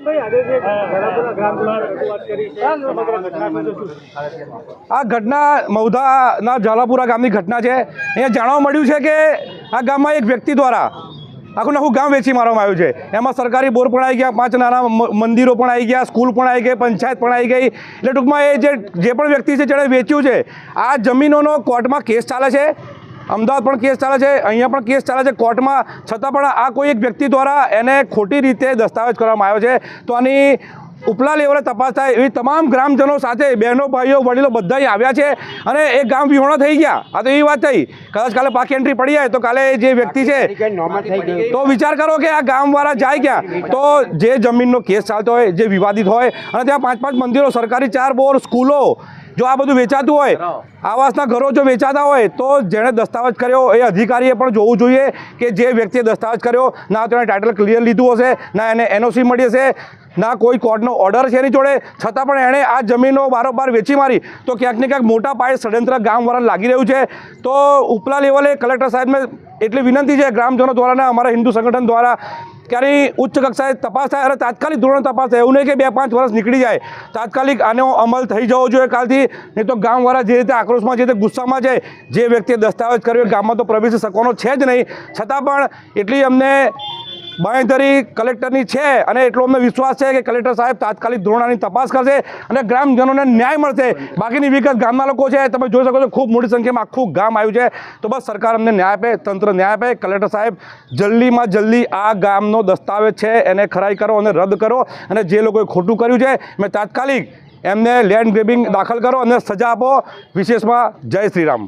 આ ઘટના મહુધાના ઝાલાપુરા ગામની ઘટના છે। અહીંયા જાણવા મળ્યું છે કે આ ગામમાં એક વ્યક્તિ દ્વારા આખું આખું ગામ વેચી મારવામાં આવ્યું છે। એમાં સરકારી બોર પણ આવી ગયા, 5 નાના મંદિરો પણ આવી ગયા, સ્કૂલ પણ આવી ગઈ, પંચાયત પણ આવી ગઈ। એટલે ટૂંકમાં એ જે પણ વ્યક્તિ છે જેણે વેચ્યું છે, આ જમીનોનો કોર્ટમાં કેસ ચાલે છે। અમદાવાદ પણ કેસ ચાલે છે, અહીંયા પણ કેસ ચાલે છે કોર્ટમાં। છતાં પણ આ કોઈ એક વ્યક્તિ દ્વારા એને ખોટી રીતે દસ્તાવેજ કરવામાં આવ્યો છે। તો આની ઉપલા લેવલે તપાસ થાય એવી તમામ ગ્રામજનો સાથે બહેનો, ભાઈઓ, વડીલો બધા આવ્યા છે અને એ ગામ વિહોણા થઈ ગયા। આ તો એવી વાત થઈ, કદાચ કાલે પાકી એન્ટ્રી પડી જાય તો કાલે જે વ્યક્તિ છે તો વિચાર કરો કે આ ગામવાળા જાય ક્યાં। તો જે જમીનનો કેસ ચાલતો હોય, જે વિવાદિત હોય અને ત્યાં 5 મંદિરો, સરકારી 4 બોર, સ્કૂલો, જો આ બધું વેચાતું હોય, આવાસના ઘરો જો વેચાતા હોય, તો જેણે દસ્તાવેજ કર્યો એ અધિકારીએ પણ જોવું જોઈએ કે જે વ્યક્તિએ દસ્તાવેજ કર્યો ના તો એને ટાઇટલ ક્લિયર લીધું હશે, ના એને એનઓસી મળી હશે, ના કોઈ કોર્ટનો ઓર્ડર છે એની જોડે, છતાં પણ એણે આ જમીનો બારોબાર વેચી મારી। તો ક્યાંક ને ક્યાંક મોટા પાયે ષડયંત્ર ગામવાળાને લાગી રહ્યું છે। તો ઉપલા લેવલે કલેક્ટર સાહેબને એટલી વિનંતી છે ગ્રામજનો દ્વારા ને અમારા હિન્દુ સંગઠન દ્વારા કે આની ઉચ્ચ કક્ષાએ તપાસ થાય અને તાત્કાલિક ધોરણે તપાસ થાય। એવું નહીં કે 2-5 વર્ષ નીકળી જાય, તાત્કાલિક આનો અમલ થઈ જવો જોઈએ કાલથી। નહીં તો ગામવાળા જે રીતે આક્રોશમાં, જે રીતે ગુસ્સામાં છે, જે વ્યક્તિએ દસ્તાવેજ કર્યો ગામમાં તો પ્રવેશી શકવાનો છે જ નહીં, છતાં પણ એટલી અમને બાંયધરી કલેક્ટરની છે અને એટલો અમને વિશ્વાસ છે કે કલેક્ટર સાહેબ તાત્કાલિક ધોરણની તપાસ કરશે અને ગ્રામજનોને ન્યાય મળશે। બાકીની વિગત ગામના લોકો છે, તમે જોઈ શકો છો ખૂબ મોટી સંખ્યામાં આખું ગામ આવ્યું છે। તો બસ સરકાર અમને ન્યાય આપે, તંત્ર ન્યાય આપે, કલેક્ટર સાહેબ જલ્દીમાં જલ્દી આ ગામનો દસ્તાવેજ છે એને ખરાઈ કરો અને રદ કરો અને જે લોકોએ ખોટું કર્યું છે મેં તાત્કાલિક એમને લેન્ડ ગ્રેબિંગ દાખલ કરો અને સજા આપો। વિશેષમાં જય શ્રી રામ।